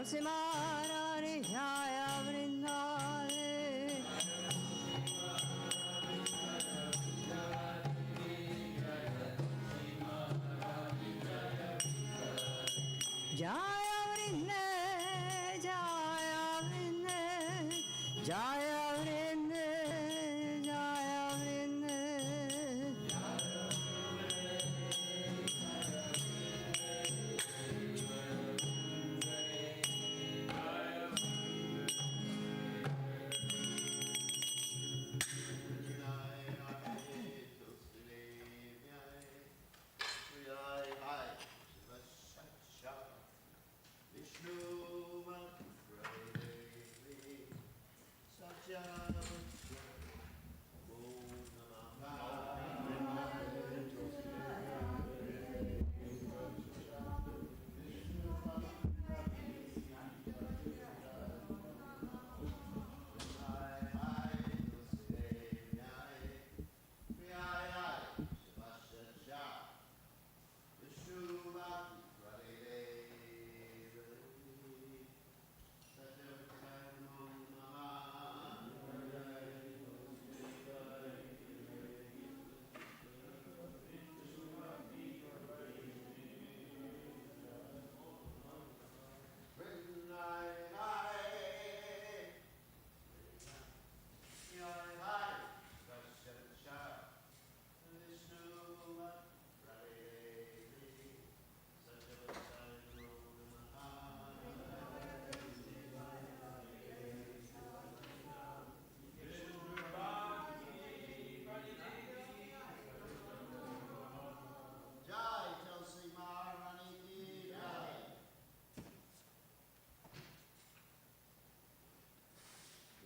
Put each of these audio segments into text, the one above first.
Tulsi Maharani Jaya Vrindale Jaya Vrinde Jaya Vrinde Jaya Vrinde Jaya Vrinde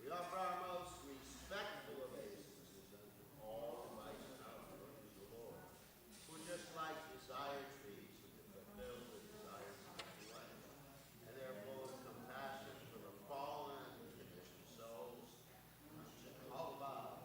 We offer our most respectful obeisances unto all the mighty and powerful of the Lord, who just like desire trees who can fulfill the desires of the life, and they are full of compassion for the fallen and conditioned souls. All about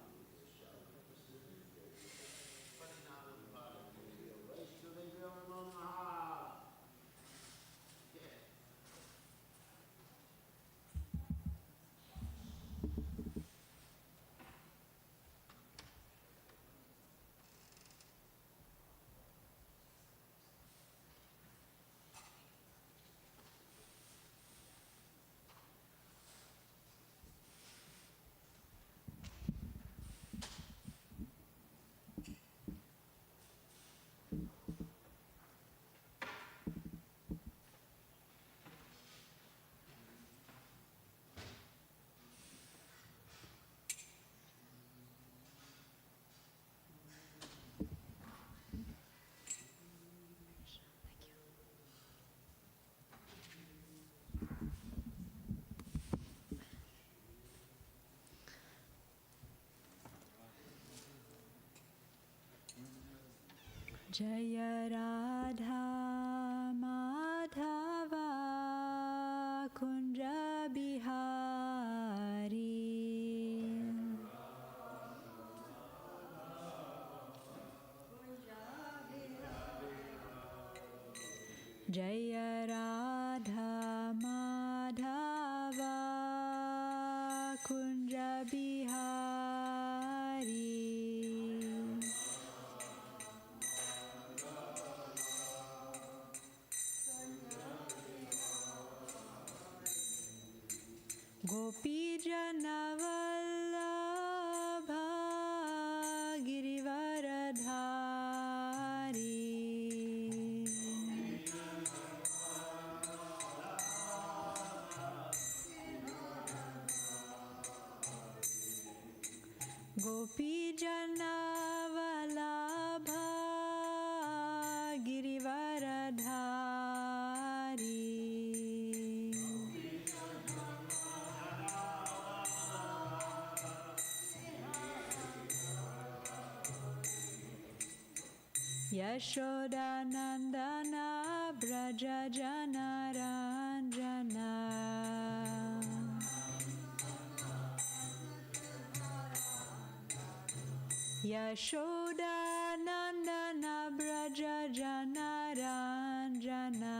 Jaya Radha Madhava Kunja Bihari Jaya Radha Madhava Kunja Bihari Gopi Janavallabha Girivaradhari Gopi Janavallabha Girivaradhari Yashoda Nandana Braja Janaranjana Yashoda Nandana Braja Janaranjana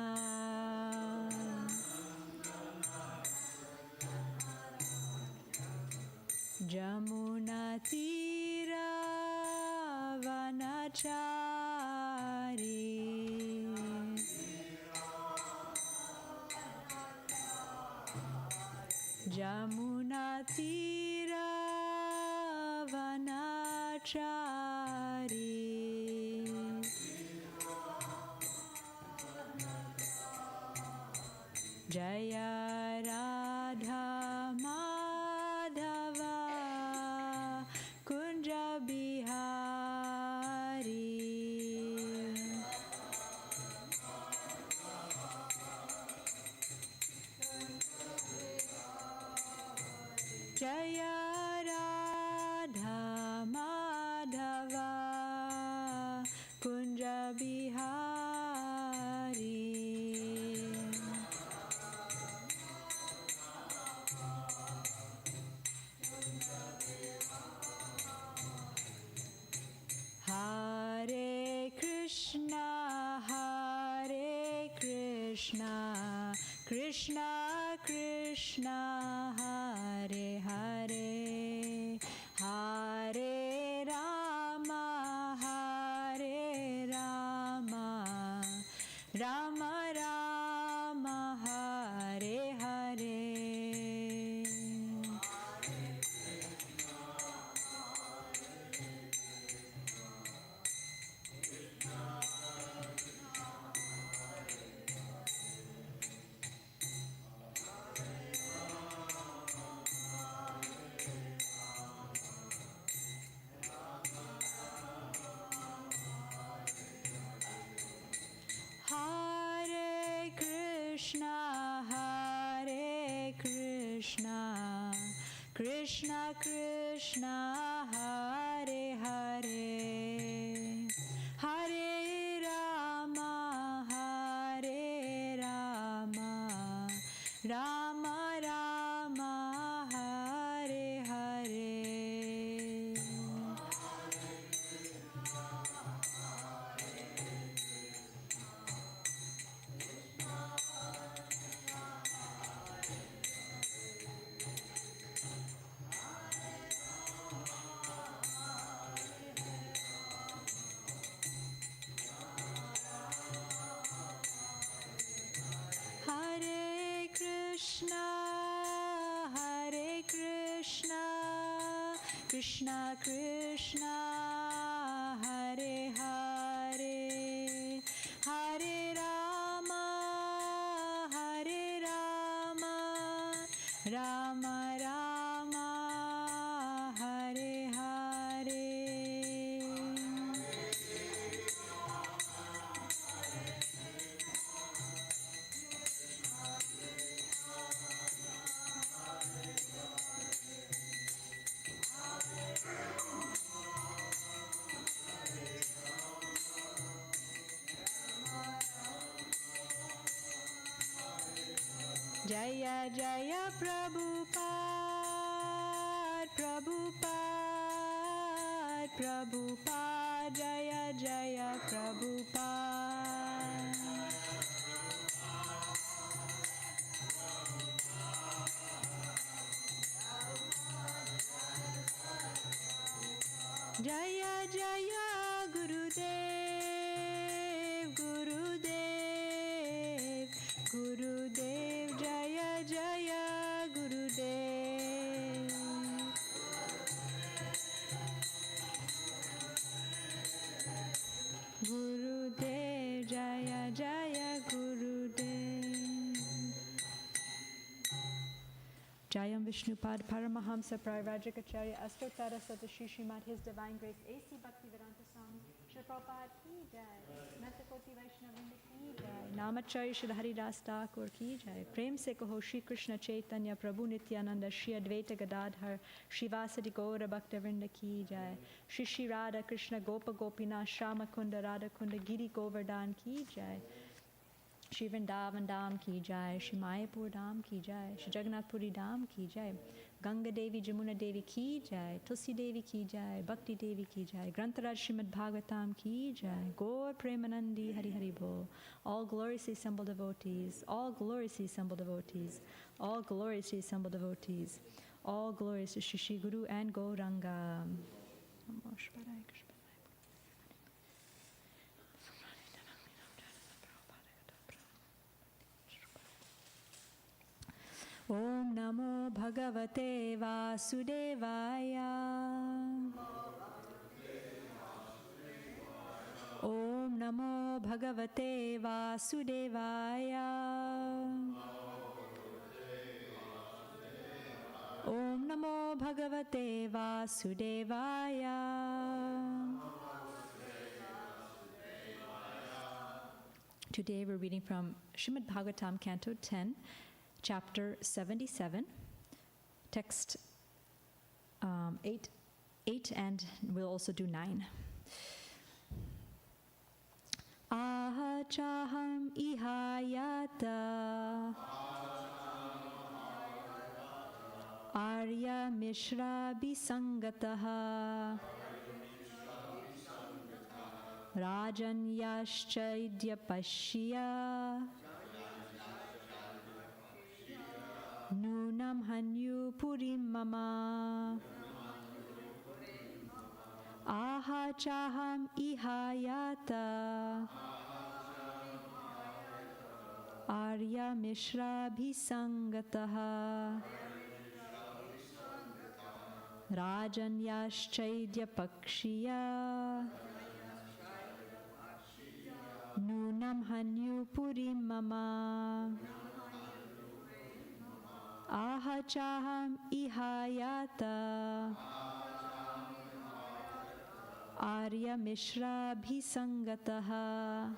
Jamuna Tira Vanachari Jaya Radha Madhava Kunja Bihari Jaya Radha Madhava Kunja Bihari Hare Krishna, Krishna Krishna, Hare Hare, Hare Rama, Rama Rama, Hare Hare. Hare Krishna, Krishna Krishna, Hare Hare, Hare Rama, Rama Rama, Hare Hare. Hare Krishna, Krishna Krishna, Hare Hare, Hare Rama, Rama Rama, Hare Hare. Jaya Jaya Prabhupada, Prabhupada, Prabhupada, Jaya Jaya Prabhupada. Jaya Jaya Gurudev, Gurudev, Gurudev, Jaya Jaya Gurudev. Gurudev, Jaya Jaya Gurudev. Jayam Vishnupad Paramahamsa Pravarajikacharya Astottara Satashi Srimad His Divine Grace A.C. Bhaktivedanta Swami Shri Prabhupada Ki Jai Natakoti Vaishnavinda Ki Jai Namacharya Shri Haridas Thakur Ki Jai Prem Se Kaho Shri Krishna Chaitanya Prabhu Nityananda Shri Advaita Gadadhar Shri Vasadi Gaura Bhaktavinda Ki Jai Shri Shri Radha Krishna Gopa Gopinath Shama Kunda Radha Kunda Giri Govardhan Ki Jai Shri Vrindavan Dham Ki Jai, Shri Mayapur Dham Ki Jai, Shri Jagannath Puri Dham Ki Jai, Ganga Devi Jamuna Devi Ki Jai, Tulsi Devi Ki Jai, Bhakti Devi Ki Jai, Grantaraj Srimad Bhagavatam Ki Jai, Gaur Premanandi Hari Hari Bol, all gloriously assembled devotees, all gloriously assembled devotees, all gloriously assembled devotees, all glorious to Shri Shri Guru and Gauranga. Namo Shivaya Krishna. Om Namo Bhagavate Vasudevaya. Om Namo Bhagavate Vasudevaya. Om Namo Bhagavate Vasudevaya. Today we're reading from Srimad Bhagavatam, Canto 10, Chapter 77, text 8, and we'll also do 9. Ahachaham ihayata Arya Mishra Bisangataha Rajanyaschidya Pashya Nunam Hanyu Purim Mama Ahachaham ihayata Arya Mishra Bhisangataha Rajanyaschidya Pakshiya Nunam Hanyu Purim Mama Ahachaham ihayata Arya Mishra Bhisangataha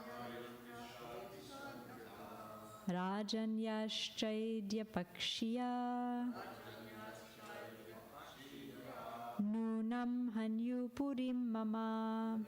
Rajanyaschidya Pakshiya Nunam Hanyu Purim Mama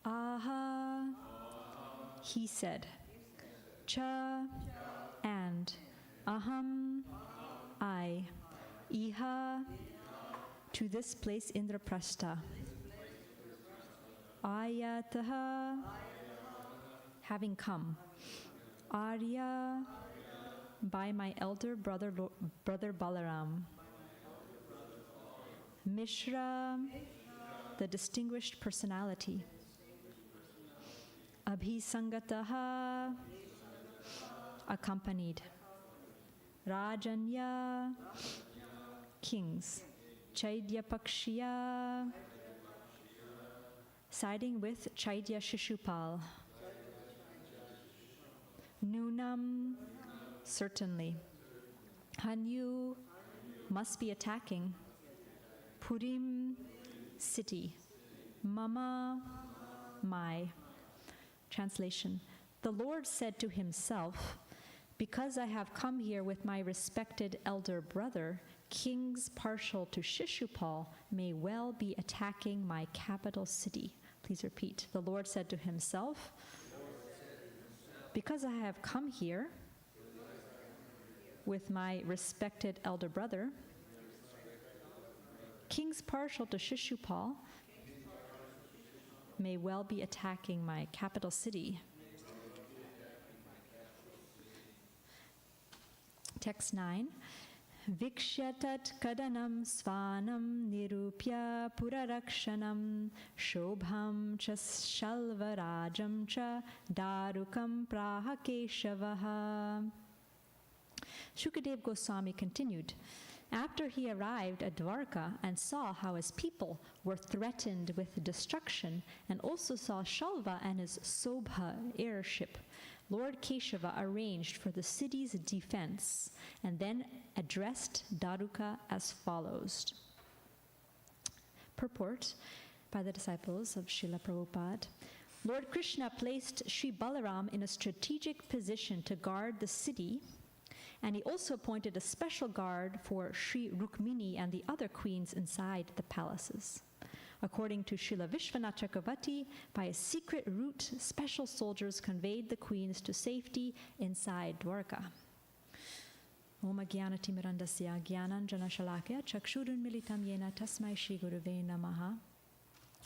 Aha, he said. Cha, and. Aham, I. Iha, to this place Indraprastha. Ayataha, having come. Arya, by my elder brother Balaram. Mishra, the distinguished personality. Abhisangataha, accompanied. Rajanya, kings. Chaidya Pakshiya, siding with Chaidya Shishupal. Nunam, certainly. Hanyu, must be attacking. Purim, city. Mama, my. Translation. The Lord said to himself, because I have come here with my respected elder brother, kings partial to Shishupal may well be attacking my capital city. Please repeat. The Lord said to himself, because I have come here with my respected elder brother, kings partial to Shishupal may well be attacking my capital city. Text 9. Vikshyatat kadanam svanam nirupya purarakshanam shobham cha shalvarajam cha darukam praha keshavaha. Shukadev Goswami continued, after he arrived at Dwarka and saw how his people were threatened with destruction and also saw Shalva and his Sobha airship, Lord Keshava arranged for the city's defense and then addressed Daruka as follows. Purport by the disciples of Srila Prabhupada. Lord Krishna placed Sri Balaram in a strategic position to guard the city, and he also appointed a special guard for Sri Rukmini and the other queens inside the palaces. According to Srila Vishwanath Chakravarti, by a secret route, special soldiers conveyed the queens to safety inside Dwarka. Om Jnanatimirandasya Jnananjana Shalakya Chakshurun Militam Yena Tasmai Shri Guruve Namaha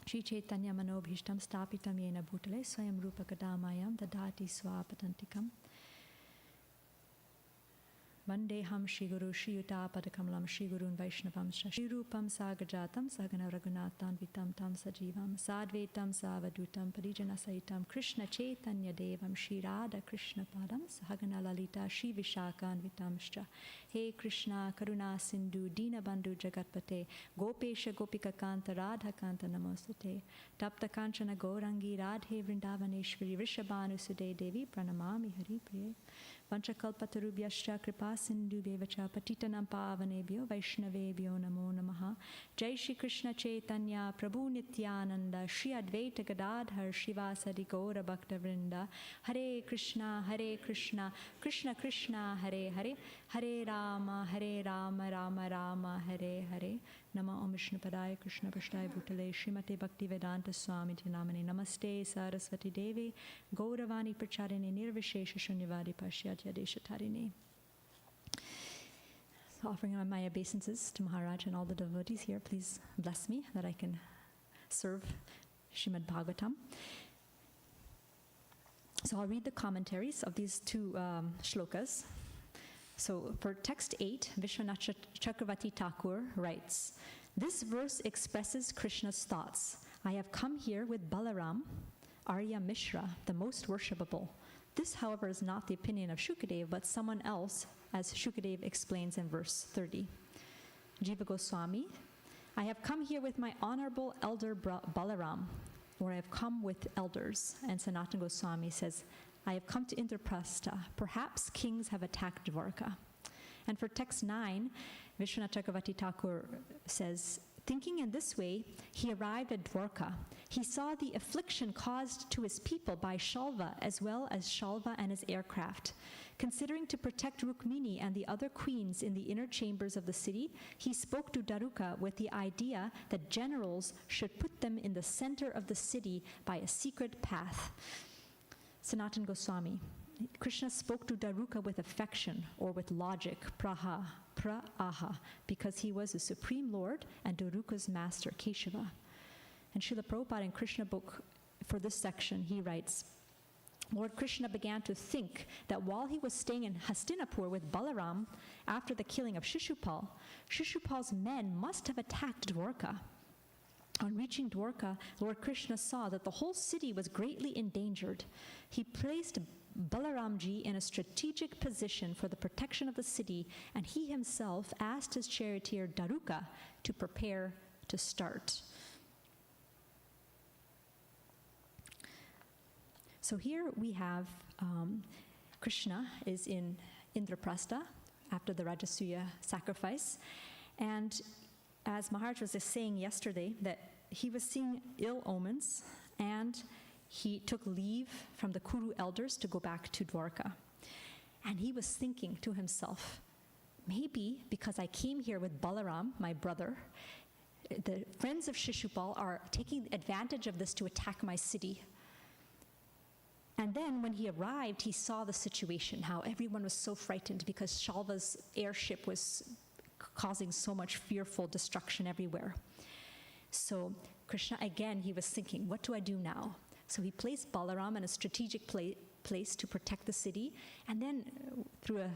Shri Chaitanya Manobhishtam Stapitam Yena Bhutale Swayam Rupa Kadamayam Dadati Swapatantikam Vandeham Shri Guru Shri Yuta Padakamalam Shri Gurun Vaishnavam Shri Rupam Sagajatam Sagana Raghunathan Vitam Tam Sajivam Sadvetam Savadutam Parijana Saitam Krishna Chaitanya Devam Shri Radha Krishna Padam Sahagana Lalita Shri Vishakan Vitamscha He Krishna Karuna Sindhu Dina Bandhu Jagatpate Gopesha Gopika Kanta Radha Kanta Namostate Tapta Kanchana Gaurangi Radhe Vrindavaneshwari Rishabhanu Sude Devi Pranamami Hari Priye Vanchakalpatarubhyascha kripa sindhubhyevacha patitanam pavanebhyo vaishnavebhyo namo namaha. Jai Shri Krishna Chaitanya Prabhu Nityananda Shri Advaita Gadadhar Shivasadi Gaura Bhakta Vrinda Hare Krishna Krishna Krishna Hare Hare Hare Rama Rama Rama Hare Hare Nama Om Vishnu Padaya Krishna Prasthaya Bhutale Srimate Bhakti Vedanta Swami Namane Namaste Saraswati Devi Gauravani Pracharine Nirvishesha Shunyavadi Pashyatya Deshatarine. So offering my obeisances to Maharaj and all the devotees here, please bless me that I can serve Srimad Bhagavatam. So I'll read the commentaries of these two shlokas. So for text 8, Vishwanath Chakravarti Thakur writes, this verse expresses Krishna's thoughts. I have come here with Balaram, Arya Mishra, the most worshipable. This, however, is not the opinion of Shukadev, but someone else, as Shukadev explains in verse 30. Jiva Goswami, I have come here with my honorable elder Balaram, or I have come with elders. And Sanatana Goswami says, I have come to Indraprastha. Perhaps kings have attacked Dwarka. And for text 9, Vishwanath Chakravarti Thakur says, thinking in this way, he arrived at Dwarka. He saw the affliction caused to his people by Shalva, as well as Shalva and his aircraft. Considering to protect Rukmini and the other queens in the inner chambers of the city, he spoke to Daruka with the idea that generals should put them in the center of the city by a secret path. Sanatana Goswami, Krishna spoke to Daruka with affection or with logic, praha, because he was the Supreme Lord and Daruka's master, Keshava. And Srila Prabhupada in Krishna book, for this section, he writes, Lord Krishna began to think that while he was staying in Hastinapur with Balaram after the killing of Shishupal, Shishupal's men must have attacked Dwarka. On reaching Dwarka, Lord Krishna saw that the whole city was greatly endangered. He placed Balaramji in a strategic position for the protection of the city, and he himself asked his charioteer Daruka to prepare to start. So here we have Krishna is in Indraprastha after the Rajasuya sacrifice, and as Maharaj was just saying yesterday, that he was seeing ill omens, and he took leave from the Kuru elders to go back to Dwarka. And he was thinking to himself, maybe because I came here with Balaram, my brother, the friends of Shishupal are taking advantage of this to attack my city. And then when he arrived, he saw the situation, how everyone was so frightened because Shalva's airship was causing so much fearful destruction everywhere. So Krishna, again, he was thinking, what do I do now? So he placed Balaram in a strategic place to protect the city. And then through a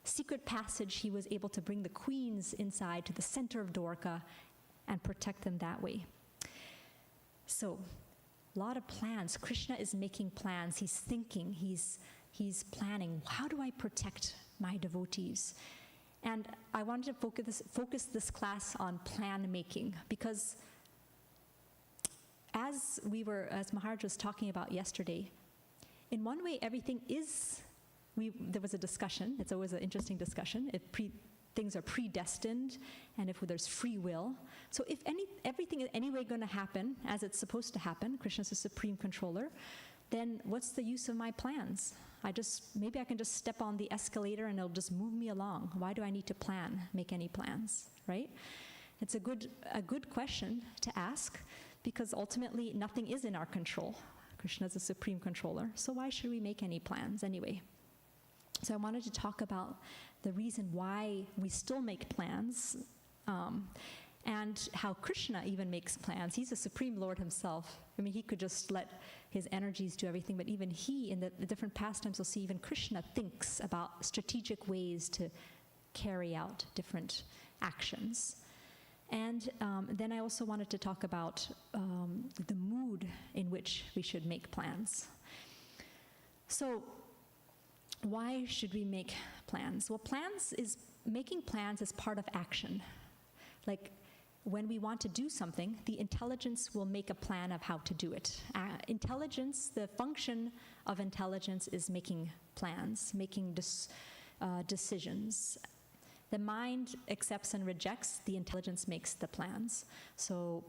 secret passage, he was able to bring the queens inside to the center of Dwarka and protect them that way. So a lot of plans. Krishna is making plans. He's thinking, he's planning. How do I protect my devotees? And I wanted to focus this class on plan making, because as Maharaj was talking about yesterday, in one way everything is, there was a discussion, it's always an interesting discussion, if things are predestined and if there's free will. So if everything is anyway going to happen as it's supposed to happen, Krishna's the supreme controller, then what's the use of my plans? Maybe I can just step on the escalator and it'll just move me along. Why do I need to make any plans, right? It's a good question to ask, because ultimately nothing is in our control. Krishna is the supreme controller, so why should we make any plans anyway? So I wanted to talk about the reason why we still make plans, and how Krishna even makes plans. He's the Supreme Lord himself. I mean, he could just let his energies do everything, but even he, in the different pastimes, we'll see even Krishna thinks about strategic ways to carry out different actions. And then I also wanted to talk about the mood in which we should make plans. So why should we make plans? Well, making plans is part of action. Like when we want to do something, the intelligence will make a plan of how to do it. The function of intelligence is making plans, making decisions. The mind accepts and rejects, the intelligence makes the plans. So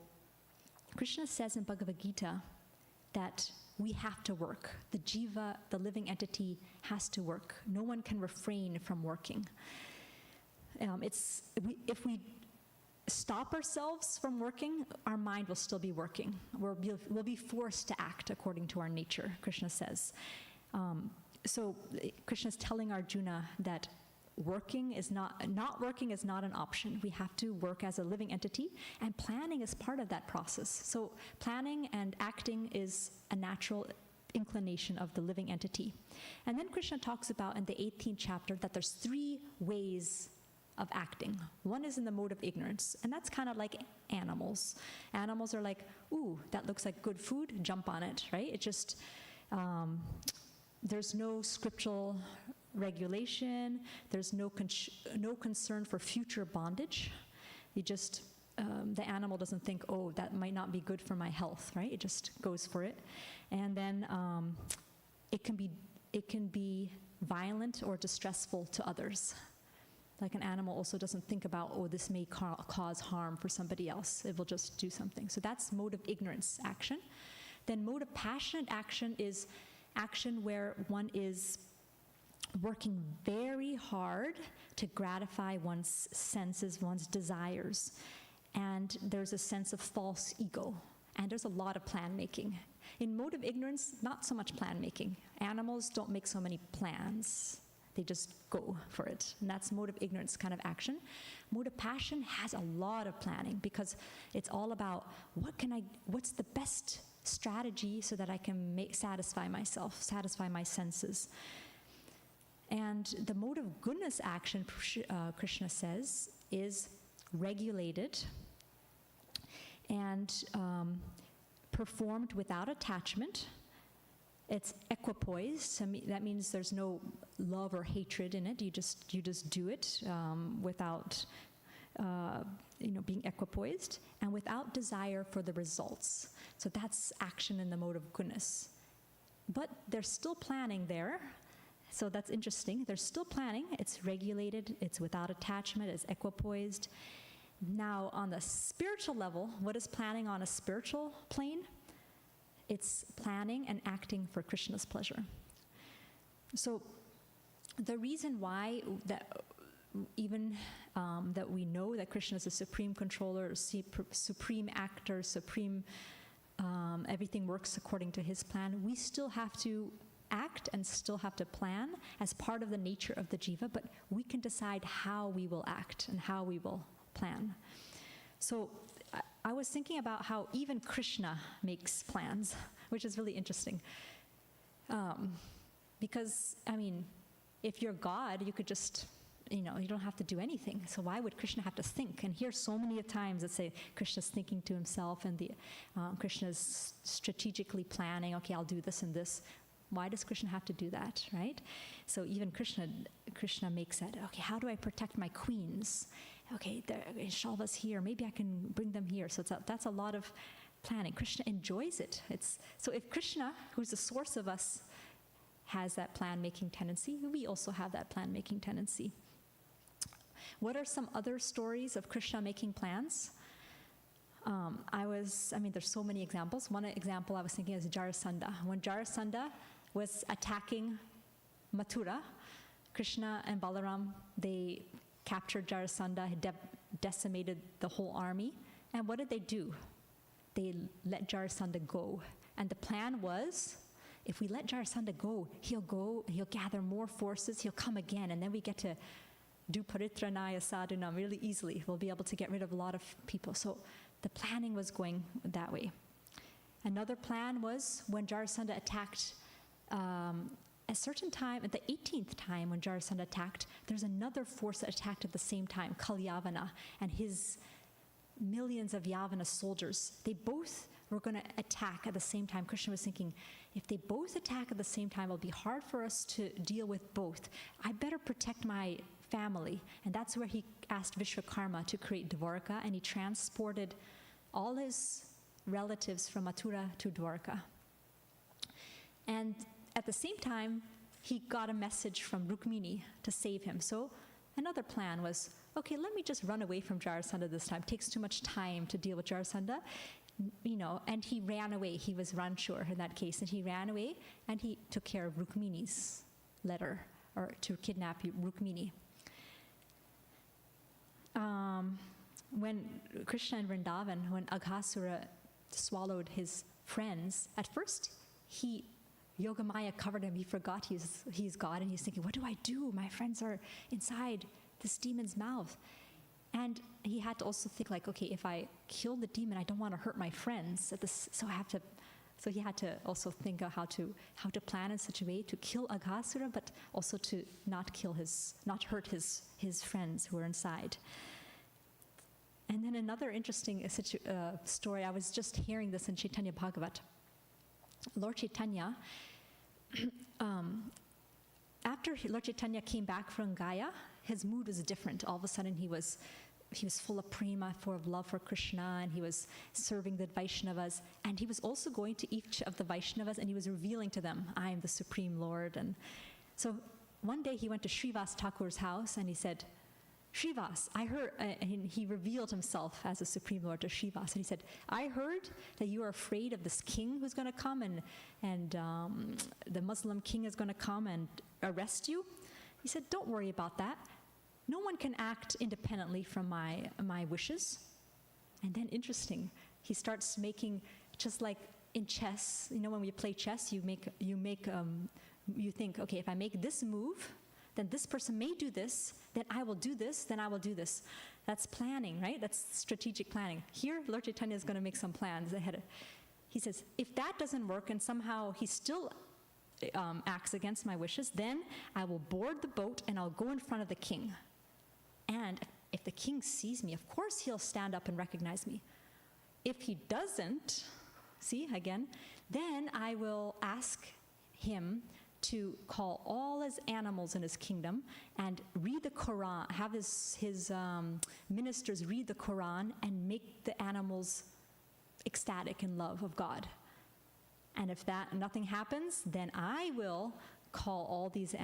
Krishna says in Bhagavad Gita that we have to work. The jiva, the living entity, has to work. No one can refrain from working. If we stop ourselves from working, our mind will still be working. We'll be forced to act according to our nature, Krishna says. So Krishna's telling Arjuna that not working is not an option. We have to work as a living entity, and planning is part of that process. So planning and acting is a natural inclination of the living entity. And then Krishna talks about in the 18th chapter that there's 3 ways of acting. One is in the mode of ignorance, and that's kind of like animals. Animals are like, ooh, that looks like good food, jump on it, right? It just, there's no scriptural regulation, there's no concern for future bondage. The animal doesn't think, oh, that might not be good for my health, right? It just goes for it. And then it can be violent or distressful to others. Like an animal also doesn't think about, oh, this may cause harm for somebody else. It will just do something. So that's mode of ignorance action. Then mode of passionate action is action where one is working very hard to gratify one's senses, one's desires. And there's a sense of false ego. And there's a lot of plan making. In mode of ignorance, not so much plan making. Animals don't make so many plans. They just go for it. And that's mode of ignorance kind of action. Mode of passion has a lot of planning, because it's all about what's the best strategy so that I can satisfy myself, satisfy my senses. And the mode of goodness action, Krishna says, is regulated and performed without attachment. It's equipoised. So that means there's no love or hatred in it. You just do it without being equipoised, and without desire for the results. So that's action in the mode of goodness. But there's still planning there. So that's interesting. There's still planning. It's regulated. It's without attachment. It's equipoised. Now, on the spiritual level, what is planning on a spiritual plane? It's planning and acting for Krishna's pleasure. So the reason why that we know that Krishna is the supreme controller, supreme actor, supreme everything works according to his plan. We still have to act and still have to plan as part of the nature of the jiva, but we can decide how we will act and how we will plan. So I was thinking about how even Krishna makes plans, which is really interesting. Because, I mean, if you're God, you could just, you don't have to do anything. So why would Krishna have to think? And here so many times that say Krishna's thinking to himself and Krishna's strategically planning, okay, I'll do this and this. Why does Krishna have to do that, right? So even Krishna makes that, okay, how do I protect my queens? Okay, Shalva's here, maybe I can bring them here. So that's a lot of planning. Krishna enjoys it. So if Krishna, who's the source of us, has that plan-making tendency, we also have that plan-making tendency. What are some other stories of Krishna making plans? There's so many examples. One example I was thinking is Jarasandha. When Jarasandha was attacking Mathura, Krishna and Balaram, they captured Jarasandha, decimated the whole army. And what did they do? They let Jarasandha go. And the plan was, if we let Jarasandha go, he'll gather more forces, he'll come again, and then we get to do paritranaya sadhana really easily. We'll be able to get rid of a lot of people. So the planning was going that way. Another plan was when Jarasandha attacked a certain time, at the 18th time when Jarasandha attacked, there's another force that attacked at the same time, Kalyavana, and his millions of Yavana soldiers. They both were going to attack at the same time. Krishna was thinking, if they both attack at the same time, it'll be hard for us to deal with both. I better protect my family. And that's where he asked Vishwakarma to create Dwarka, and he transported all his relatives from Mathura to Dwarka. And at the same time, he got a message from Rukmini to save him. So another plan was, okay, let me just run away from Jarasandha this time. It takes too much time to deal with Jarasandha. And he ran away. He was Ranchur in that case, and he ran away, and he took care of Rukmini's letter, or to kidnap Rukmini. When Krishna in Vrindavan, when Aghasura swallowed his friends, at first Yogamaya covered him. He forgot he's God, and he's thinking, what do I do? My friends are inside this demon's mouth. And he had to also think like, okay, if I kill the demon, I don't want to hurt my friends. So he had to also think of how to plan in such a way to kill Aghasura, but also to not hurt his friends who were inside. And then another interesting story, I was just hearing this in Chaitanya Bhagavat. Lord Chaitanya, after Lord Chaitanya came back from Gaya, his mood was different. All of a sudden he was full of prema, full of love for Krishna, and he was serving the Vaishnavas. And he was also going to each of the Vaishnavas, and he was revealing to them, I am the Supreme Lord. And so one day he went to Srivas Thakur's house, and he said, Srivas, I heard, and he revealed himself as the Supreme Lord to Srivas, and he said, I heard that you are afraid of this king who's going to come, and the Muslim king is going to come and arrest you. He said, don't worry about that. No one can act independently from my wishes. And then interesting, he starts making, just like in chess, when we play chess, you think, okay, if I make this move, then this person may do this, then I will do this, then I will do this. That's planning, right? That's strategic planning. Here, Lord Chaitanya is going to make some plans ahead. He says, if that doesn't work and somehow he still acts against my wishes, then I will board the boat and I'll go in front of the king. And if the king sees me, of course he'll stand up and recognize me. If he doesn't, see, again, then I will ask him to call all his animals in his kingdom and read the Quran, have his ministers read the Quran and make the animals ecstatic in love of God. And if nothing happens, then I will call all these,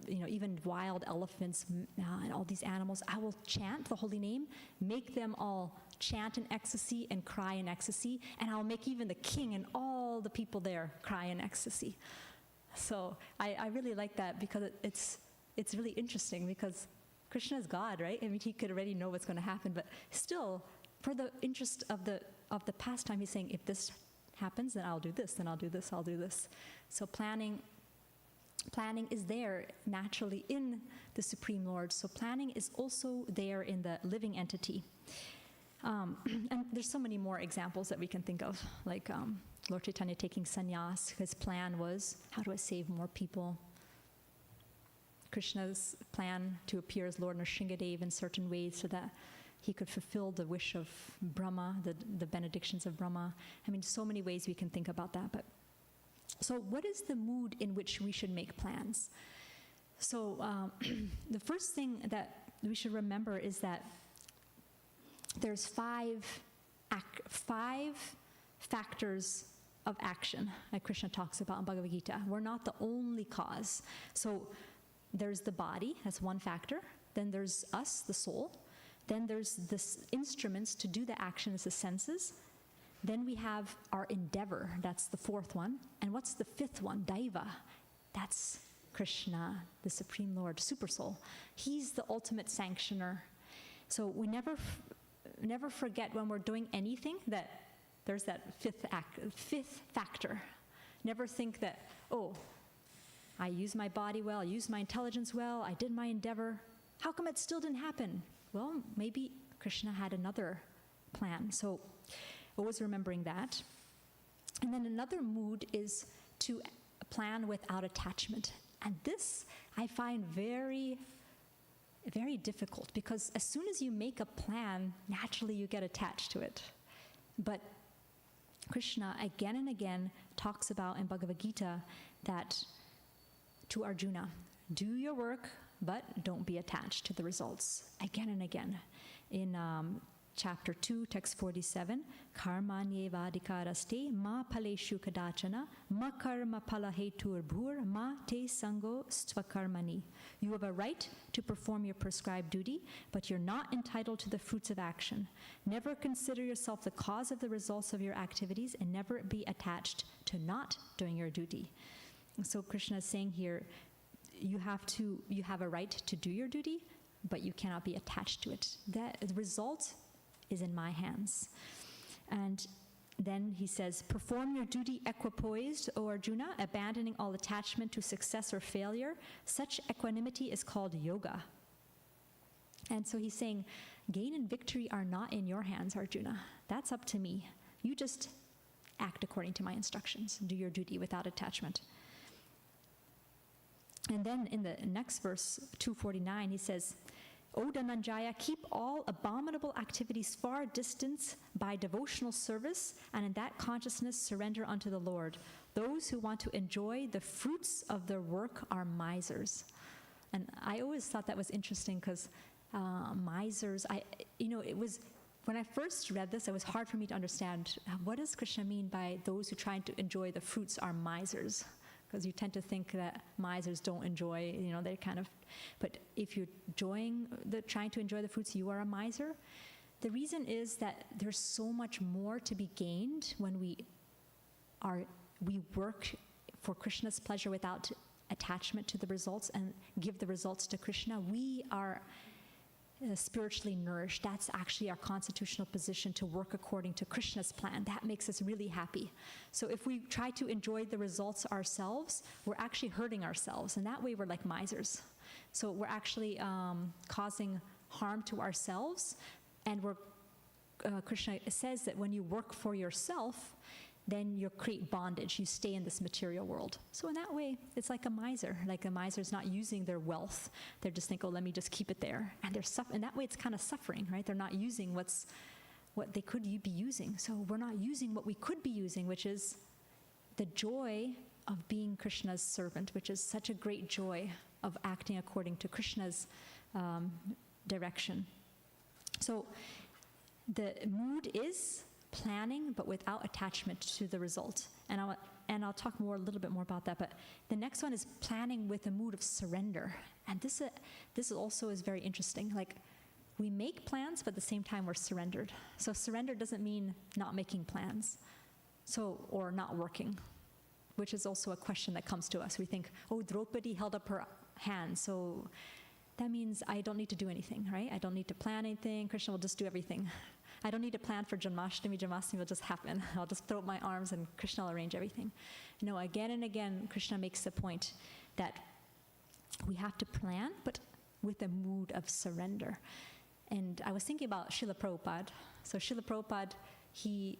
even wild elephants and all these animals, I will chant the holy name, make them all chant in ecstasy and cry in ecstasy, and I'll make even the king and all the people there cry in ecstasy. So I really like that because it's really interesting because Krishna is God, right? I mean, he could already know what's going to happen, but still, for the interest of the pastime, he's saying, if this happens, then I'll do this, then I'll do this, I'll do this. So planning is there naturally in the Supreme Lord. So planning is also there in the living entity. And there's so many more examples that we can think of, like Lord Chaitanya taking sannyas. His plan was, how do I save more people? Krishna's plan to appear as Lord Nrsingadev in certain ways so that he could fulfill the wish of Brahma, the benedictions of Brahma. I mean, so many ways we can think about that. But so what is the mood in which we should make plans? So the first thing that we should remember is that there's five factors of action that Krishna talks about in Bhagavad Gita. We're not the only cause. So there's the body, that's one factor. Then there's us, the soul. Then there's the instruments to do the action, as the senses. Then we have our endeavor, that's the fourth one. And what's the fifth one? Daiva. That's Krishna, the Supreme Lord, Super Soul. He's the ultimate sanctioner. So we never forget when we're doing anything that there's that fifth factor. Never think that, oh, I used my body well, I used my intelligence well, I did my endeavor. How come it still didn't happen? Well, maybe Krishna had another plan. So always remembering that. And then another mood is to plan without attachment. And this I find very, very difficult, because as soon as you make a plan, naturally you get attached to it. But Krishna again and again talks about in Bhagavad Gita that to Arjuna, do your work, but don't be attached to the results. Again and again. In chapter 2, text 47, karmanyevadikaraste ma paleshu kadachana ma karma palahetur bhur ma te sango stvakarmani. You have a right to perform your prescribed duty, but you're not entitled to the fruits of action. Never consider yourself the cause of the results of your activities, and never be attached to not doing your duty. So Krishna is saying here, you have a right to do your duty, but you cannot be attached to it. The result is in my hands. And then he says, perform your duty equipoised, O Arjuna, abandoning all attachment to success or failure. Such equanimity is called yoga. And so he's saying, gain and victory are not in your hands, Arjuna. That's up to me. You just act according to my instructions. Do your duty without attachment. And then in the next verse, 249, he says, O Dhananjaya, keep all abominable activities far distant by devotional service, and in that consciousness surrender unto the Lord. Those who want to enjoy the fruits of their work are misers. And I always thought that was interesting, because misers, it was, when I first read this, it was hard for me to understand, what does Krishna mean by those who try to enjoy the fruits are misers? Because you tend to think that misers don't enjoy, they kind of, but if you're trying to enjoy the fruits, you are a miser. The reason is that there's so much more to be gained when we work for Krishna's pleasure without attachment to the results and give the results to Krishna. We are spiritually nourished. That's actually our constitutional position, to work according to Krishna's plan. That makes us really happy. So if we try to enjoy the results ourselves, we're actually hurting ourselves. And that way we're like misers. So we're actually causing harm to ourselves. And Krishna says that when you work for yourself, then you create bondage. You stay in this material world. So in that way, it's like a miser. Like a miser's not using their wealth. They're just think, let me just keep it there. And they're in that way, it's kind of suffering, right? They're not using what they could be using. So we're not using what we could be using, which is the joy of being Krishna's servant, which is such a great joy of acting according to Krishna's direction. So the mood is planning, but without attachment to the result. And I'll talk a little bit more about that. But the next one is planning with a mood of surrender. And this also is very interesting. Like, we make plans, but at the same time we're surrendered. So surrender doesn't mean not making plans, or not working, which is also a question that comes to us. We think, Draupadi held up her hand, so that means I don't need to do anything, right? I don't need to plan anything. Krishna will just do everything. I don't need to plan for Janmashtami. Janmashtami will just happen. I'll just throw up my arms and Krishna will arrange everything. No, again and again, Krishna makes the point that we have to plan, but with a mood of surrender. And I was thinking about Srila Prabhupada. So Srila Prabhupada, he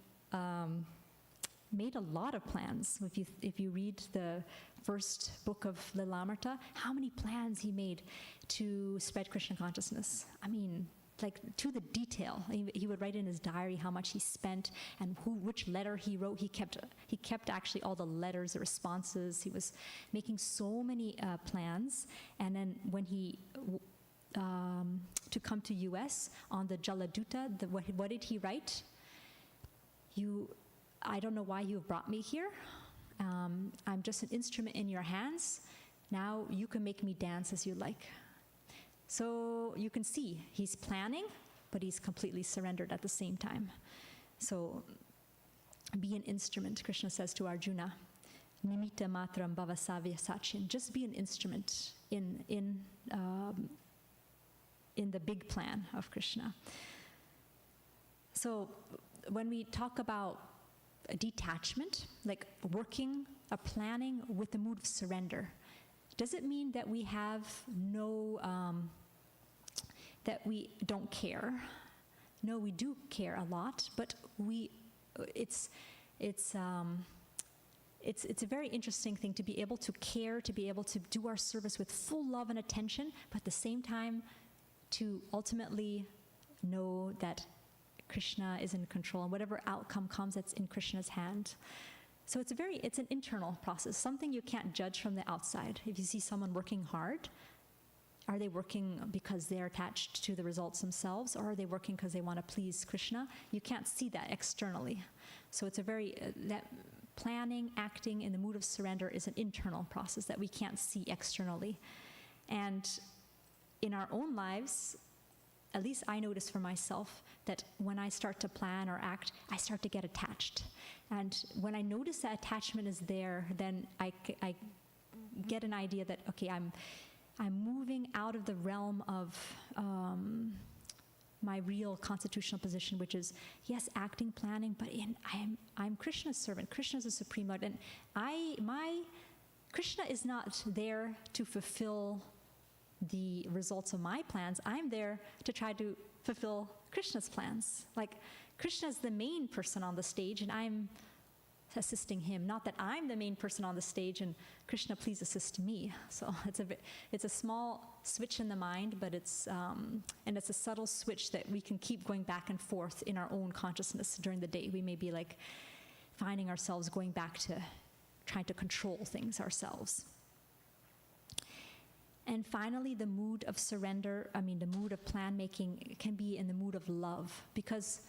made a lot of plans. If you read the first book of Lilamrita, how many plans he made to spread Krishna consciousness. I mean, like to the detail. He would write in his diary how much he spent and which letter he wrote. He kept actually all the letters, the responses. He was making so many plans. And then when he to come to US on the Jaladuta, what did he write? I don't know why you have brought me here. I'm just an instrument in your hands. Now you can make me dance as you like. So you can see he's planning, but he's completely surrendered at the same time. So be an instrument, Krishna says to Arjuna. Nimitta matram bhavasavya sachin. Just be an instrument in the big plan of Krishna. So when we talk about detachment, like working or planning with the mood of surrender, does it mean that we have that we don't care? No, we do care a lot, but it's a very interesting thing to be able to care, to be able to do our service with full love and attention, but at the same time to ultimately know that Krishna is in control, and whatever outcome comes, it's in Krishna's hand. So it's an internal process, something you can't judge from the outside. If you see someone working hard, are they working because they're attached to the results themselves, or are they working because they want to please Krishna? You can't see that externally. So it's that planning, acting in the mood of surrender is an internal process that we can't see externally. And in our own lives, at least I notice for myself that when I start to plan or act, I start to get attached. And when I notice that attachment is there, then I get an idea that, okay, I'm moving out of the realm of my real constitutional position, which is, yes, acting, planning, but I'm Krishna's servant. Krishna's the Supreme Lord. And Krishna is not there to fulfill the results of my plans. I'm there to try to fulfill Krishna's plans. Like, Krishna's the main person on the stage, and I'm assisting him. Not that I'm the main person on the stage and Krishna, please assist me. So it's a small switch in the mind, but it's a subtle switch that we can keep going back and forth in our own consciousness during the day. We may be like finding ourselves going back to trying to control things ourselves. And finally, the mood of surrender, the mood of plan making can be in the mood of love. Because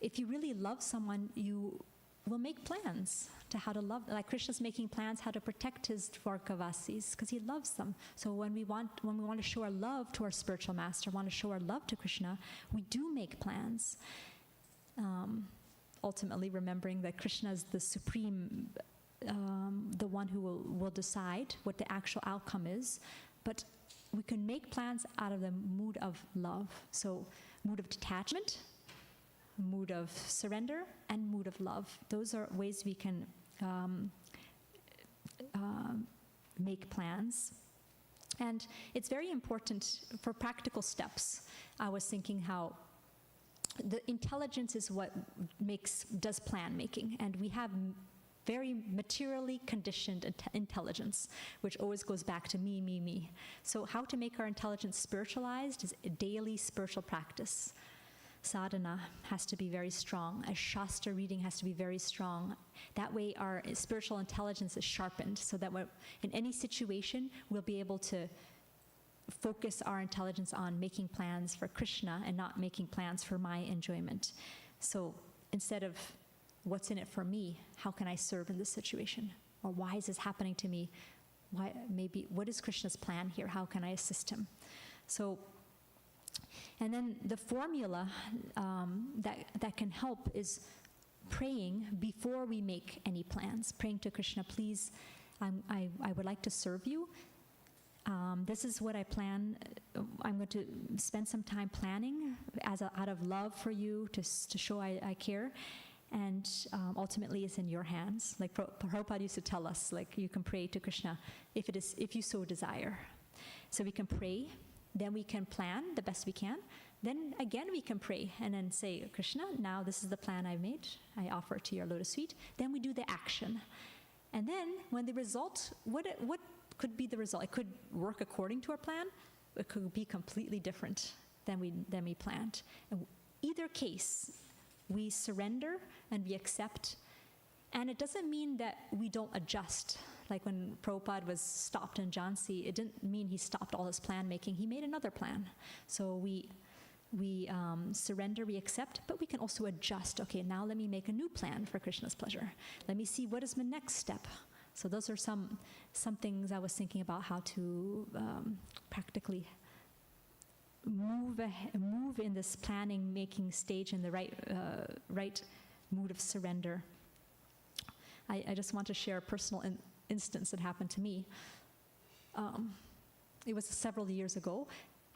if you really love someone, you will make plans to how to love them. Like Krishna's making plans how to protect his Dwarkavasis because he loves them. So when we want to show our love to our spiritual master, want to show our love to Krishna, we do make plans. Ultimately remembering that Krishna is the supreme, the one who will decide what the actual outcome is. But we can make plans out of the mood of love. So mood of detachment, mood of surrender, and mood of love. Those are ways we can make plans. And it's very important for practical steps. I was thinking how the intelligence is what does plan making. And we have very materially conditioned intelligence, which always goes back to me, me, me. So how to make our intelligence spiritualized is a daily spiritual practice. Sadhana has to be very strong. A Shastra reading has to be very strong. That way our spiritual intelligence is sharpened so that in any situation we'll be able to focus our intelligence on making plans for Krishna and not making plans for my enjoyment. So instead of what's in it for me, how can I serve in this situation? Or why is this happening to me? What is Krishna's plan here? How can I assist him? So, and then the formula that can help is praying before we make any plans. Praying to Krishna, please, I would like to serve you. This is what I plan. I'm going to spend some time planning out of love for you to show I care. And ultimately, it's in your hands. Like Prabhupada used to tell us, like you can pray to Krishna if you so desire. So we can pray, then we can plan the best we can. Then again, we can pray and then say, Krishna, now this is the plan I've made. I offer it to your lotus feet. Then we do the action. And then when the result, what could be the result? It could work according to our plan. It could be completely different than we planned. In either case, we surrender and we accept. And it doesn't mean that we don't adjust. Like when Prabhupada was stopped in Jhansi, it didn't mean he stopped all his plan making. He made another plan. So we surrender, we accept, but we can also adjust. Okay, now let me make a new plan for Krishna's pleasure. Let me see what is my next step. So those are some things I was thinking about how to practically move in this planning, making stage in the right mood of surrender. I just want to share a personal instance that happened to me. It was several years ago.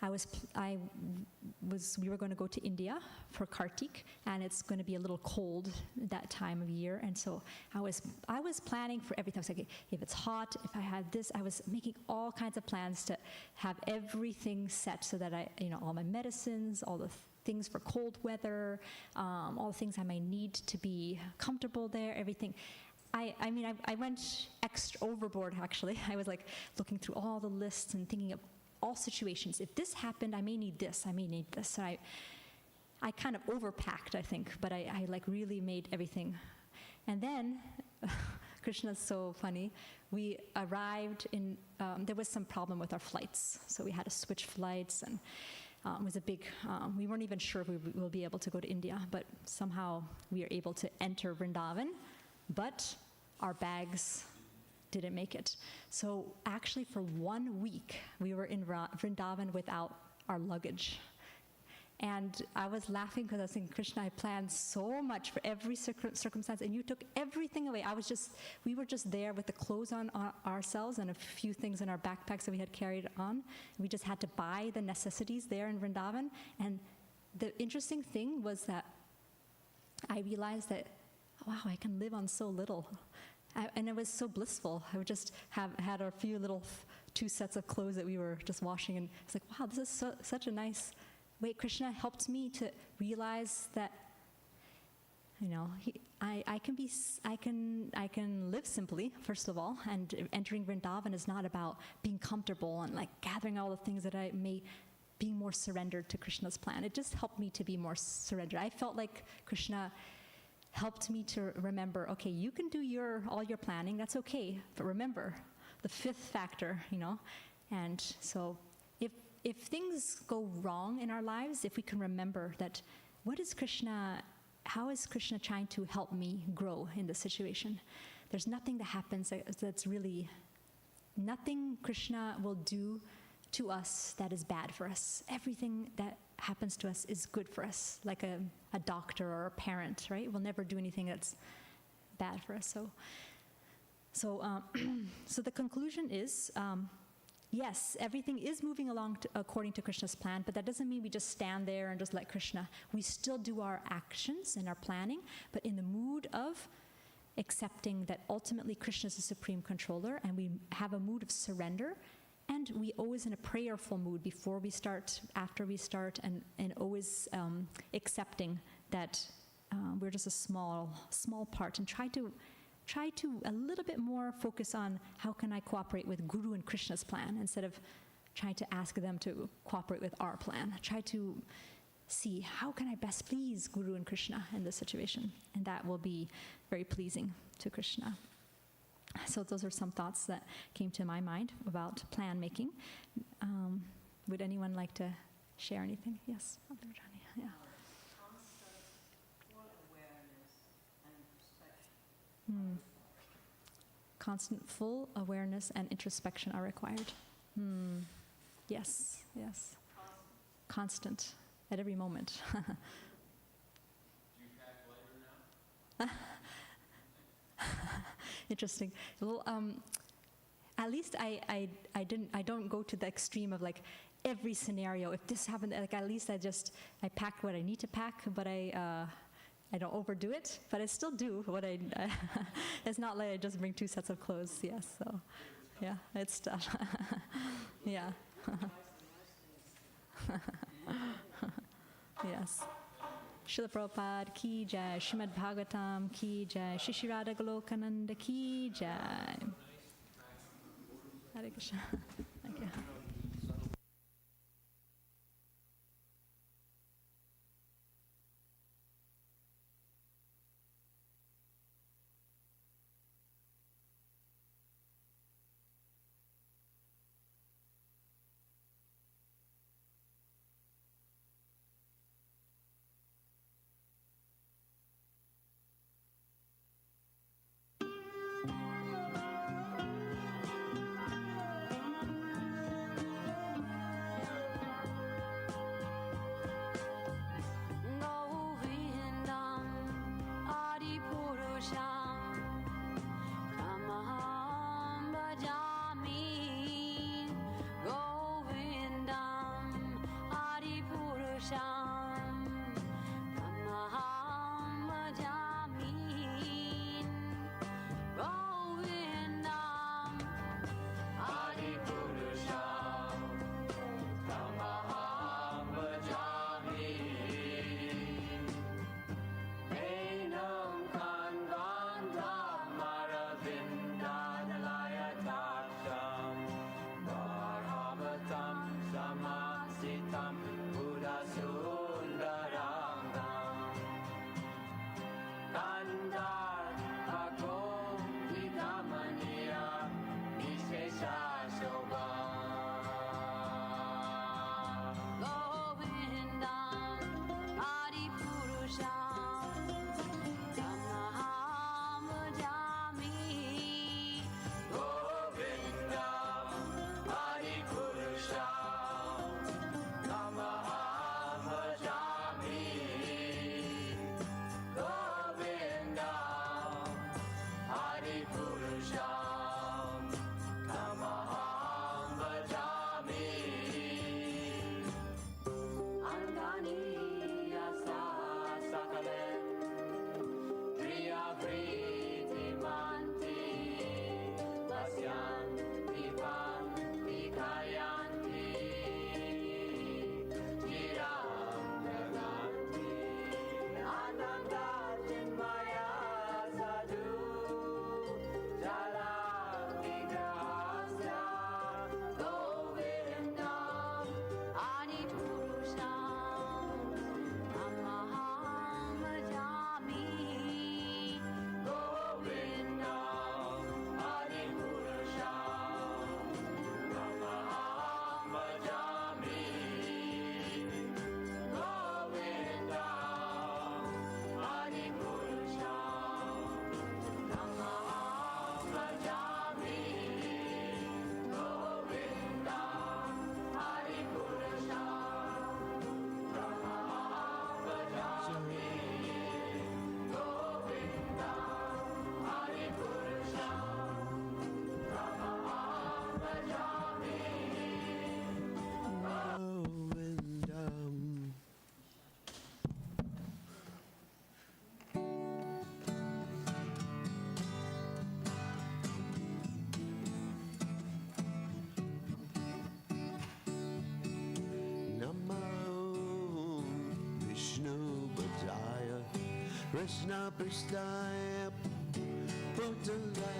We were going to go to India for Kartik, and it's going to be a little cold that time of year, and so I was planning for everything. I was like, if it's hot, if I had this, I was making all kinds of plans to have everything set so that all my medicines, all the things for cold weather, all the things I might need to be comfortable there, everything. I went extra overboard, actually. I was like looking through all the lists and thinking of all situations. If this happened, I may need this, I may need this. So I kind of overpacked, I think, but I like really made everything. And then, Krishna's so funny, we arrived in, there was some problem with our flights. So we had to switch flights, and it was a big, we weren't even sure if we will be able to go to India, but somehow we were able to enter Vrindavan, but our bags didn't make it. So actually for 1 week, we were in Vrindavan without our luggage. And I was laughing because I was thinking, Krishna, I planned so much for every circumstance, and you took everything away. We were just there with the clothes on ourselves and a few things in our backpacks that we had carried on. We just had to buy the necessities there in Vrindavan. And the interesting thing was that I realized that, wow, I can live on so little. And it was so blissful. I would just had a few little 2 sets of clothes that we were just washing, and it's like, wow, this is such a nice way. Krishna helped me to realize that, I can live simply, first of all, and entering Vrindavan is not about being comfortable and like gathering all the things that I may be more surrendered to Krishna's plan. It just helped me to be more surrendered. I felt like Krishna helped me to remember, okay, you can do all your planning, that's okay, but remember the 5th factor, and so if things go wrong in our lives, if we can remember that, how is Krishna trying to help me grow in this situation? There's nothing that happens that's really, nothing Krishna will do to us that is bad for us. Everything that happens to us is good for us, like a doctor or a parent, right? Will never do anything that's bad for us. So the conclusion is, yes, everything is moving along according to Krishna's plan, but that doesn't mean we just stand there and just let Krishna. We still do our actions and our planning, but in the mood of accepting that ultimately Krishna is the supreme controller, and we have a mood of surrender. And we always in a prayerful mood before we start, after we start, and always accepting that we're just a small part, and try to a little bit more focus on how can I cooperate with Guru and Krishna's plan instead of trying to ask them to cooperate with our plan. Try to see how can I best please Guru and Krishna in this situation, and that will be very pleasing to Krishna. So those are some thoughts that came to my mind about plan making. Would anyone like to share anything? Yes. Yeah. Constant full awareness and introspection are required. Yes. Constant at every moment. Do you pack lighter now? Interesting. Well, at least I don't go to the extreme of like every scenario. If this happened, like at least I pack what I need to pack, but I don't overdo it. But I still do what I it's not like I just bring 2 sets of clothes. Yes, so yeah, it's stuff. Yeah. Yes. Srila Prabhupada ki jai, Srimad Bhagavatam ki jai, Shishirada Golokananda ki jai. Hare Krishna. Thank you. Krishna Prasthaya Bhutale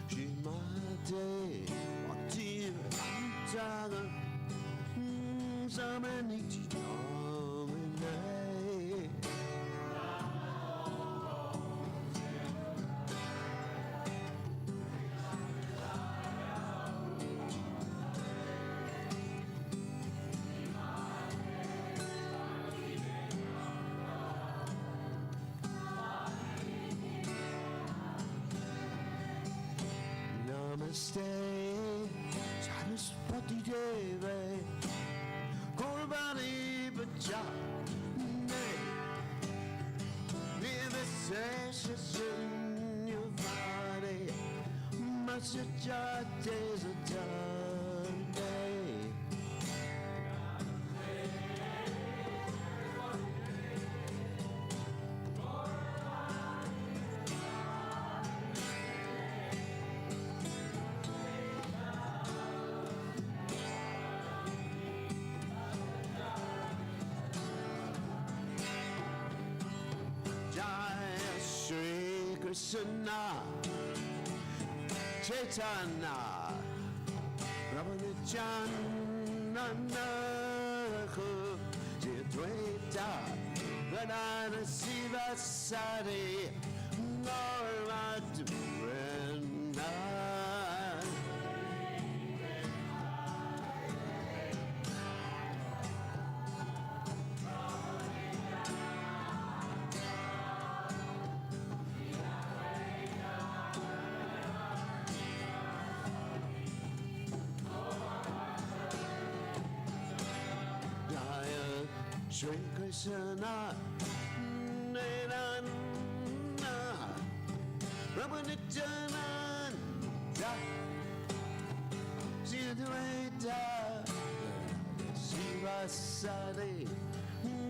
Shrimate Bhakti Vedanta Samanichi Domine Namaste, Saraswati Deve, Korvani Bacha, Nivesesha Sunyavadi, such a day's a dark day. Jai Shri Krishna Chaitanya Prabhu Nityananda Jitwaita Gadana Siva Sari Norma Durenda. Shri Krishna Nirana Prabhu Nityananda Jidvaita Shiva Sari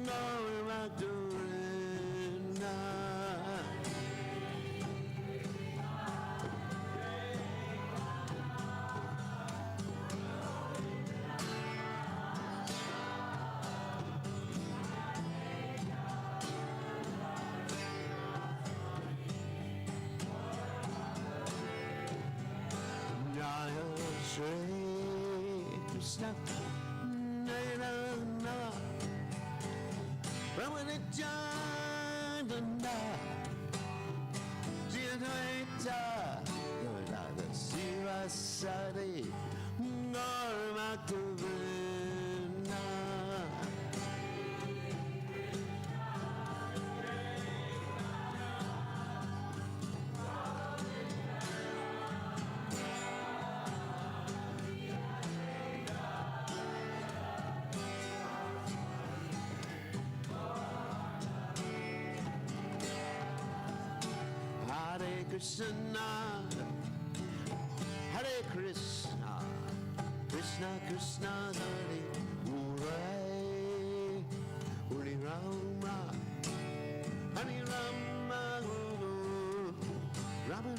Norma Durena. Shri Krishna Nirana Prabhu Nityananda Jidvaita Gadada Siva Sari Norma Durena. Hare Krishna, Hare Krishna, Krishna Krishna Hare Hare, Hare Rama, Hare Rama, Rama Rama,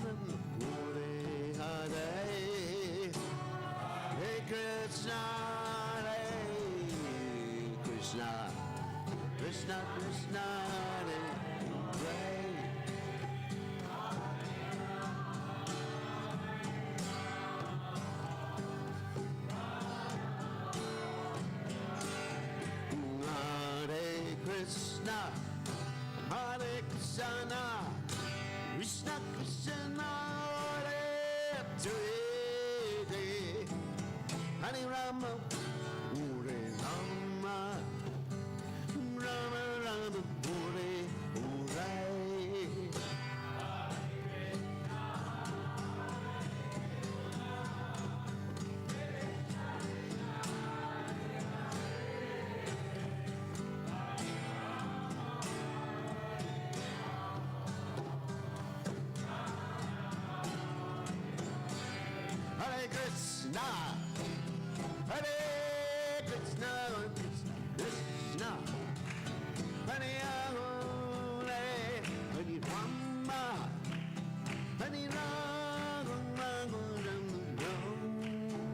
Hare Hare, Hare Krishna, Hare Krishna, Krishna Krishna Hare Hare. Krishna, Hare Krishna, Krishna Krishna, Hare Hare, Hare Rama, Hare Rama, Rama Rama, Hare Hare. Hare Krishna, Hare Krishna, Krishna, Hare Hare, Hare Rama, Hare Rama,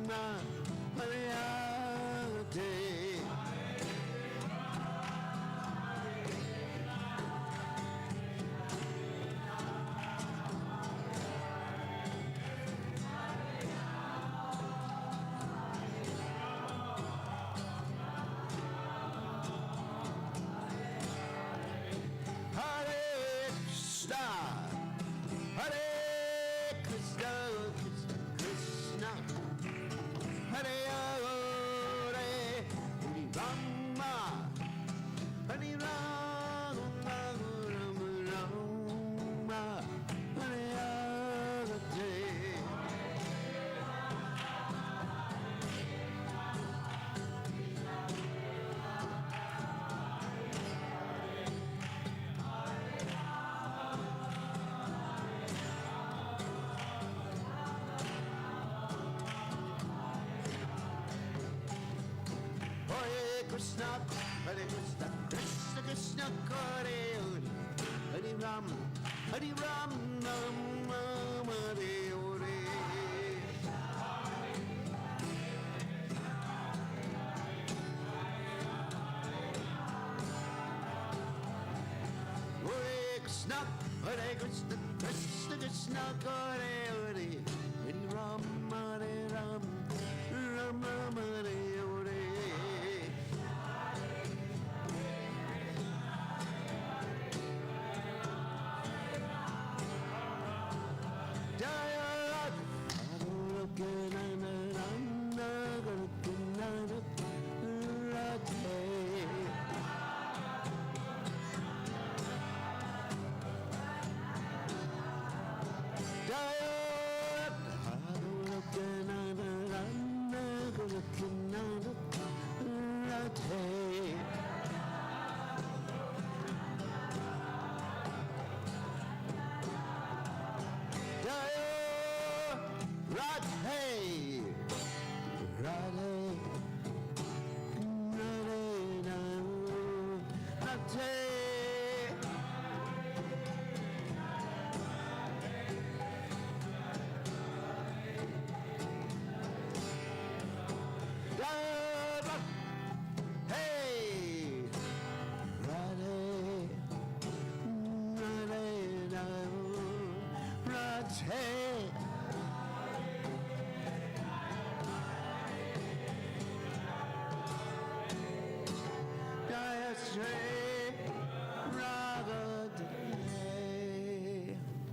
Rama, Hare Hare. Krishna, Hare Krishna, Krishna Krishna, Hare Hare, Hare Ram, Ram Ram, Hare Hare. Hare Krishna, Hare Krishna, Krishna Krishna, Hare Hare, Hare Ram, Ram Ram, Hare Hare.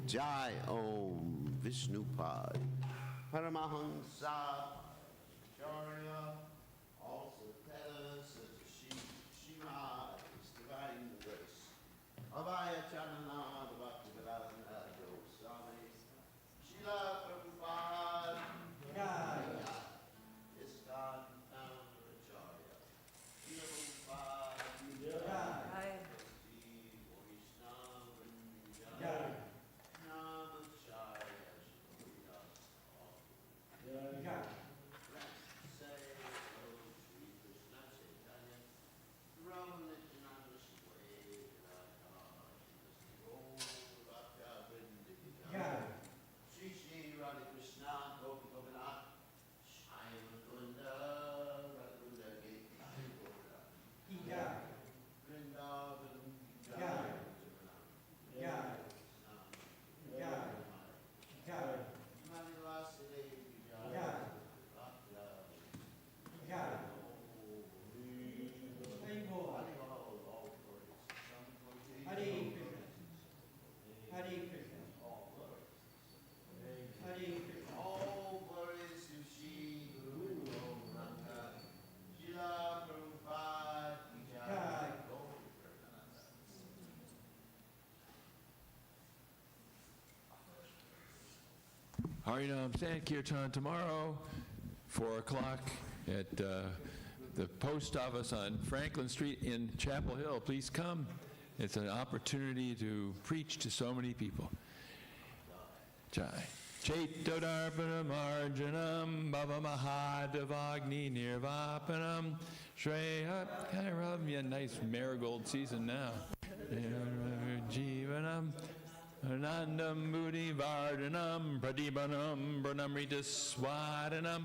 Jai Om Vishnupad Paramahansa Acharya also tell us that Shima is divine grace. Abhaya Chanana Bhaktivedanta Goswami Srila Prabhupada Iskan Founder Acharya Srila Prabhupada Harinam Sankirtan tomorrow, 4 o'clock at the post office on Franklin Street in Chapel Hill. Please come. It's an opportunity to preach to so many people. Jai. Chaitodarpanam Arjanam Bhava Mahadevagni Nirvapanam Shreya. Kind of rub me a nice marigold season now. Jivanam Anandam Buddhi Vardhanam Pradibanam Pranamrita Swadanam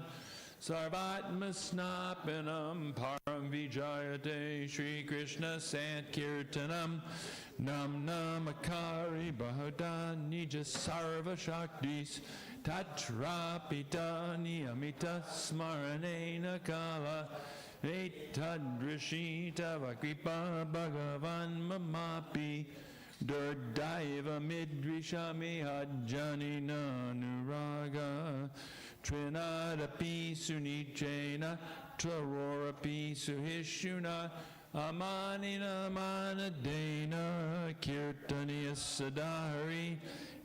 Sarvatma Snapanam Param Vijayate Shri Krishna Sankirtanam Nam Namakari Bahudan Nija Sarva Shaktis Tatrapitani Amita Smaranena Kala Etadrishita Vakripa Bhagavan Mamapi Durdaiva Midvishami Hajjani Nanuraga Trinadapi Sunichena Trarorapi Suhishuna Amanina Manadena Kirtaniya Sadari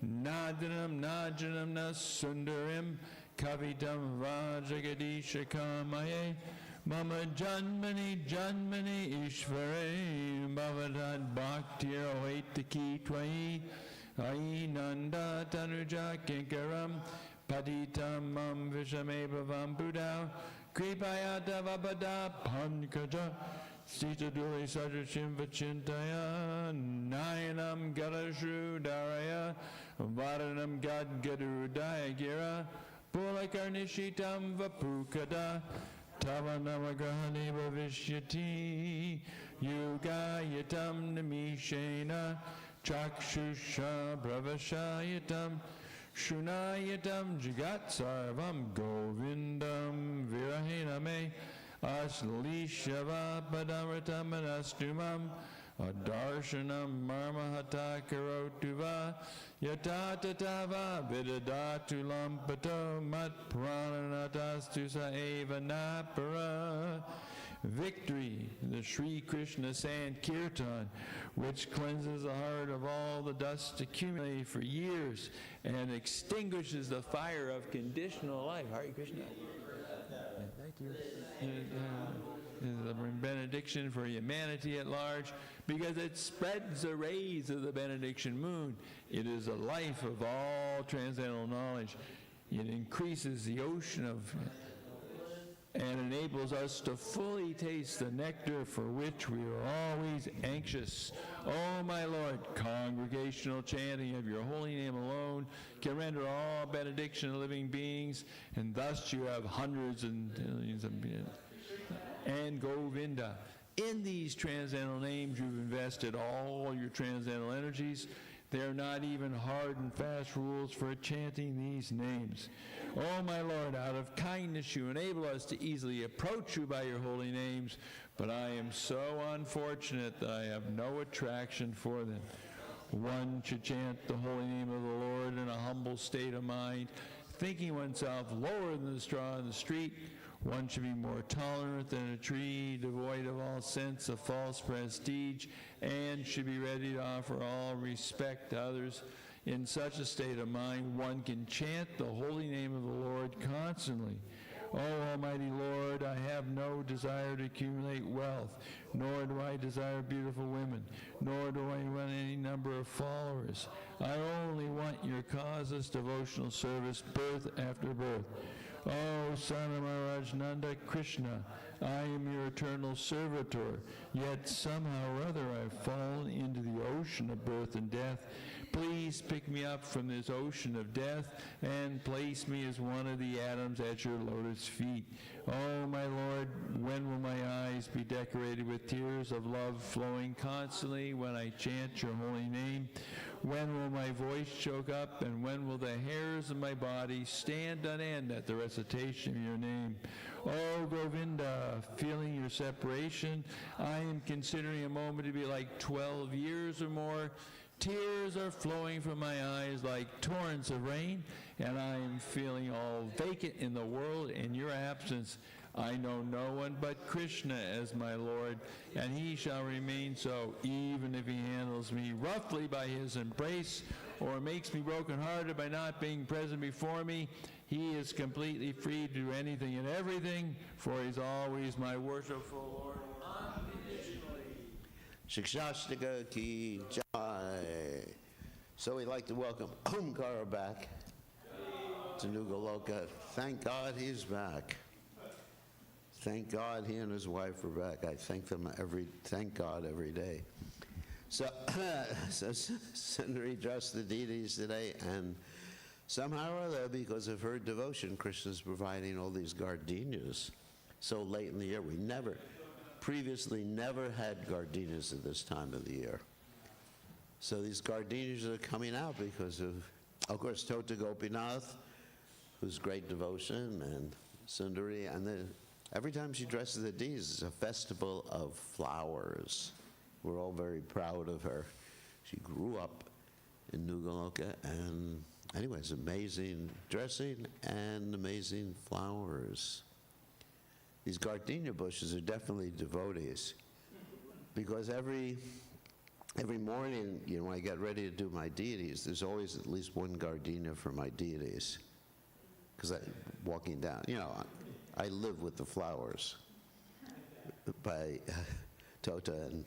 Nadanam Najanam Nasundarim Kavitam Vajagadisha Kamaye Mama Janmani Janmani Ishvare Bhavadad Bhaktir Oetaki Twai Ainanda Tanuja Kinkaram Patitam mam vishame bhavam buddha, kripaya davapada pankaja, Sita duri sajachim vachintaya, nayanam gadashru daraya, varanam gad gadurudaya gira, pulakarnishitam vapukada, tavanamagrahani bhavishyati, yugayatam namishena, chakshusha bravashayatam, shunayatam jagat sarvam govindam virahiname, Ashlishava padamritam anastumam adarshanam marmahata karotuva yatatatava vidadatulam pato mat prananatastusa eva napara. Victory, the Sri Krishna Sankirtan, which cleanses the heart of all the dust accumulated for years and extinguishes the fire of conditional life. Hare Krishna. Thank you. The benediction for humanity at large, because it spreads the rays of the benediction moon. It is the life of all transcendental knowledge. It increases the ocean of and enables us to fully taste the nectar for which we are always anxious. Oh, my Lord, congregational chanting of your holy name alone can render all benediction of living beings, and thus you have hundreds and millions of beings. And Govinda. In these transcendental names, you've invested all your transcendental energies. They are not even hard and fast rules for chanting these names. Oh, my Lord, out of kindness you enable us to easily approach you by your holy names, but I am so unfortunate that I have no attraction for them. One should chant the holy name of the Lord in a humble state of mind, thinking oneself lower than the straw in the street. One should be more tolerant than a tree, devoid of all sense of false prestige, and should be ready to offer all respect to others. In such a state of mind, one can chant the holy name of the Lord constantly. Oh, Almighty Lord, I have no desire to accumulate wealth, nor do I desire beautiful women, nor do I want any number of followers. I only want your causeless devotional service, birth after birth. Oh, son of Maharaj Nanda Krishna, I am your eternal servitor, yet somehow or other I have fallen into the ocean of birth and death. Please pick me up from this ocean of death and place me as one of the atoms at your lotus feet. Oh, my Lord, when will my eyes be decorated with tears of love flowing constantly when I chant your holy name? When will my voice choke up, and when will the hairs of my body stand on end at the recitation of your name? Oh, Govinda, feeling your separation, I am considering a moment to be like 12 years or more. Tears are flowing from my eyes like torrents of rain, and I am feeling all vacant in the world in your absence. I know no one but Krishna as my Lord, and he shall remain so, even if he handles me roughly by his embrace, or makes me brokenhearted by not being present before me. He is completely free to do anything and everything, for he's always my worshipful Lord. Shikshastika ki jai. So we'd like to welcome Omkara back to New Goloka. Thank God he's back. Thank God he and his wife are back. I thank God every day. So Sundari addressed the deities today, and somehow or other, because of her devotion, Krishna's providing all these gardenias so late in the year. We previously never had gardenias at this time of the year. So these gardenias are coming out because of course, Tota Gopinath, who's great devotion, and Sundari, and then every time she dresses the deities, it's a festival of flowers. We're all very proud of her. She grew up in New Goloka, and anyways, amazing dressing and amazing flowers. These gardenia bushes are definitely devotees, because every morning, when I get ready to do my deities, there's always at least one gardenia for my deities. Because walking down, I live with the flowers by Tota, and